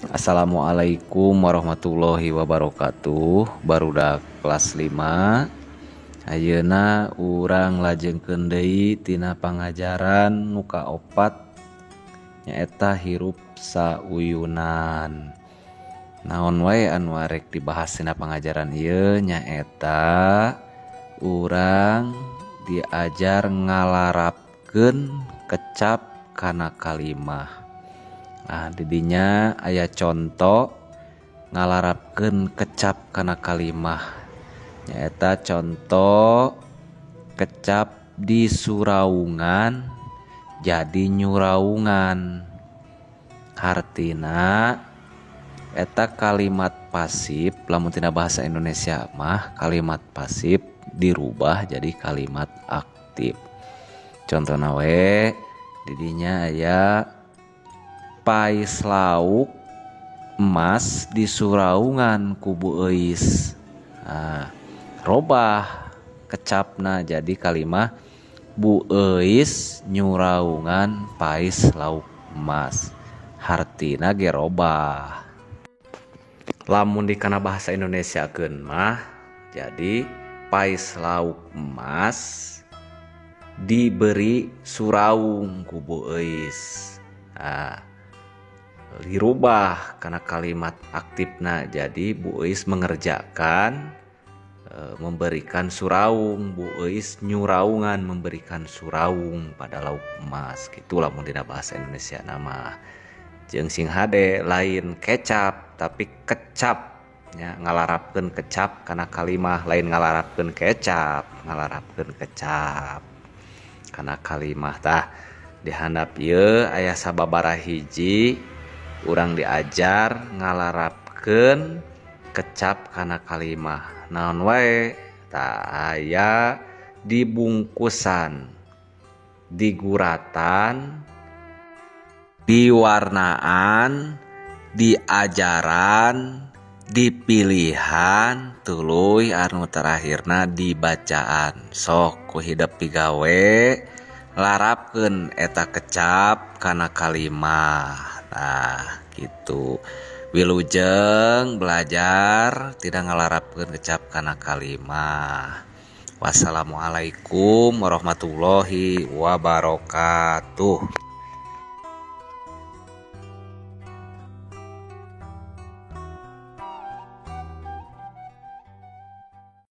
Assalamualaikum warahmatullahi wabarakatuh. Barudak kelas 5. Ayeuna urang lajengkeun deui tina pangajaran nu kaopat nyaeta hirup sauyunan. Naon wae anu arek dibahas tina pangajaran ieu nyaeta urang diajar ngalarapkeun kecap kana kalimah. Nah, didinya aya contoh ngalarapkeun kecap kana kalimah. Nyaeta contoh kecap di suraungan jadi nyuraungan. Hartina eta kalimat pasif lamun tina bahasa Indonesia mah kalimat pasif dirubah jadi kalimat aktif. Contohna we didinya aya pais lauk emas di suraungan ku Bu Euis. Nah, robah kecapna jadi kalimah Bu Euis nyuraungan pais lauk emas. Hartina ge robah. Lamun dikana bahasa Indonesiakeun mah jadi pais lauk emas diberi suraung ku Bu Euis. Nah, dirubah karena kalimat aktifna jadi Bu Euis mengerjakan memberikan suraung, Bu Euis nyuraungan memberikan suraung pada lauk emas. Gitulah mun dina bahasa Indonesia nama. Jeung sing hade lain kecap tapi kecap nya ngalarapkeun kecap kana kalimah lain ngalarapkeun kecap, ngalarapkeun kecap kana kalimah tah. Di handap ieu aya sababaraha hiji urang diajar ngalarapkeun kecap kana kalimah. Naon wae tah aya dibungkusan, diguratan, diwarnaan, diajaran, dipilihan, tuluy anu terakhirna dibacaan. Sok ku hidep pigawe larapkeun eta kecap kana kalimah. Nah, gitu. Wilujeng belajar tidak ngalarapkeun kecap kana kalimah. Wassalamualaikum warahmatullahi wabarakatuh.